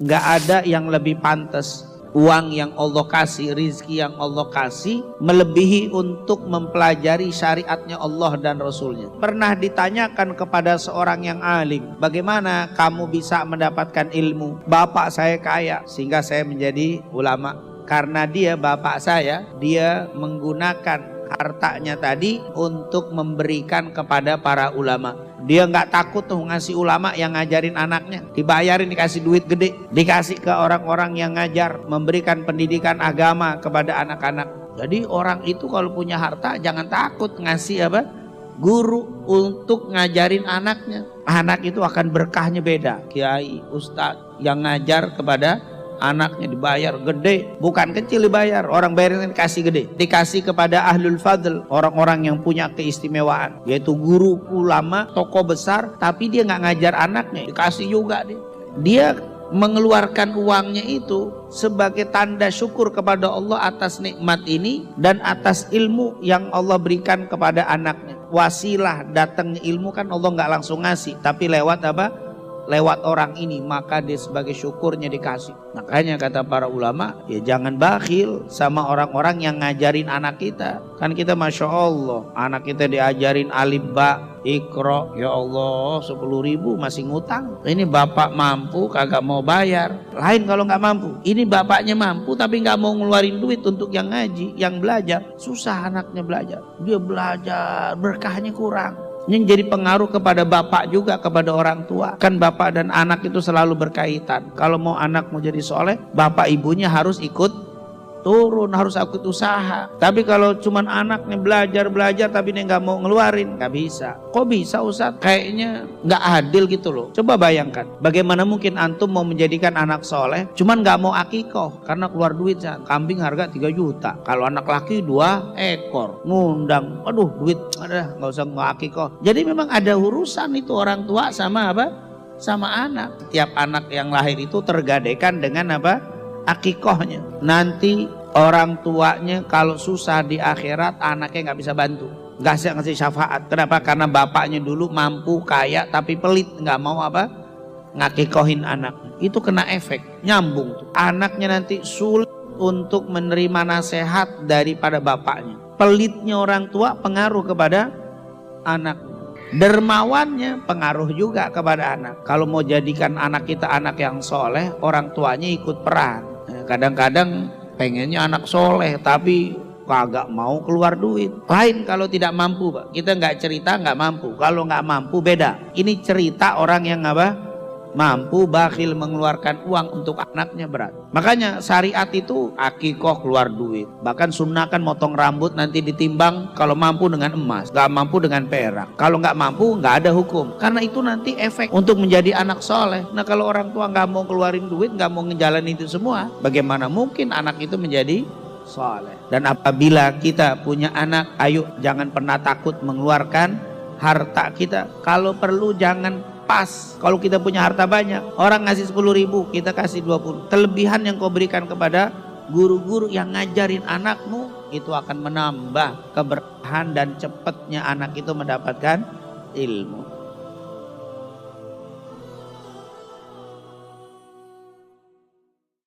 Nggak ada yang lebih pantas. Uang yang Allah kasih, rizki yang Allah kasih melebihi untuk mempelajari syariatnya Allah dan Rasulnya. Pernah ditanyakan kepada seorang yang alim, bagaimana kamu bisa mendapatkan ilmu? Bapak saya kaya sehingga saya menjadi ulama. Karena dia bapak saya, dia menggunakan hartanya tadi untuk memberikan kepada para ulama. Dia nggak takut tuh ngasih ulama yang ngajarin anaknya, dibayarin, dikasih duit gede, dikasih ke orang-orang yang ngajar, memberikan pendidikan agama kepada anak-anak. Jadi orang itu kalau punya harta jangan takut ngasih apa? Guru untuk ngajarin anaknya. Anak itu akan berkahnya beda. Kiai, ustadz yang ngajar kepada anaknya dibayar gede, bukan kecil dibayar. Orang bayarin dikasih gede, dikasih kepada ahlul fadl, orang-orang yang punya keistimewaan, yaitu guru, ulama, tokoh besar, tapi dia nggak ngajar anaknya, dikasih juga dia mengeluarkan uangnya itu sebagai tanda syukur kepada Allah atas nikmat ini dan atas ilmu yang Allah berikan kepada anaknya. Wasilah datangnya ilmu kan Allah nggak langsung ngasih, tapi lewat apa? Lewat orang ini, maka dia sebagai syukurnya dikasih. Makanya kata para ulama, ya jangan bakhil sama orang-orang yang ngajarin anak kita. Kan kita Masya Allah, anak kita diajarin alif ba, ikro, ya Allah 10.000 masih ngutang. Ini bapak mampu kagak mau bayar. Lain kalau nggak mampu. Ini bapaknya mampu tapi nggak mau ngeluarin duit untuk yang ngaji, yang belajar. Susah anaknya belajar. Dia belajar, berkahnya kurang. Ini jadi pengaruh kepada bapak juga, kepada orang tua. Kan bapak dan anak itu selalu berkaitan. Kalau mau anak mau jadi soleh, bapak ibunya harus ikut turun, harus ikut usaha. Tapi kalau cuman anaknya belajar tapi dia nggak mau ngeluarin, nggak bisa. Kok bisa Ustadz? Kayaknya nggak adil gitu loh. Coba bayangkan, bagaimana mungkin antum mau menjadikan anak soleh, cuman nggak mau akikoh karena keluar duit. Kambing harga 3 juta. Kalau anak laki 2 ekor, ngundang, aduh duit, ada nggak usah nggak akikoh. Jadi memang ada urusan itu orang tua sama apa? Sama anak. Tiap anak yang lahir itu tergadaikan dengan apa? Akikohnya. Nanti orang tuanya kalau susah di akhirat, anaknya nggak bisa bantu, nggak bisa ngasih syafaat. Kenapa? Karena bapaknya dulu mampu, kaya, tapi pelit, nggak mau apa? Ngakikohin anaknya. Itu kena efek, nyambung tuh. Anaknya nanti sulit untuk menerima nasihat daripada bapaknya. Pelitnya orang tua pengaruh kepada anak. Dermawannya pengaruh juga kepada anak. Kalau mau jadikan anak kita anak yang soleh, orang tuanya ikut peran. Kadang-kadang pengennya anak soleh tapi kagak mau keluar duit. Lain kalau tidak mampu, Pak. Kita nggak cerita nggak mampu. Kalau nggak mampu beda. Ini cerita orang yang apa? Mampu, bakhil mengeluarkan uang untuk anaknya berat. Makanya syariat itu akikoh keluar duit. Bahkan sunnah kan motong rambut nanti ditimbang kalau mampu dengan emas, gak mampu dengan perak. Kalau gak mampu gak ada hukum. Karena itu nanti efek untuk menjadi anak soleh. Nah kalau orang tua gak mau keluarin duit, gak mau ngejalanin itu semua, bagaimana mungkin anak itu menjadi soleh? Dan apabila kita punya anak, ayo jangan pernah takut mengeluarkan harta kita. Kalau perlu jangan pas. Kalau kita punya harta banyak, orang ngasih 10.000, kita kasih 20. Kelebihan yang kau berikan kepada guru-guru yang ngajarin anakmu, itu akan menambah keberkahan dan cepatnya anak itu mendapatkan ilmu.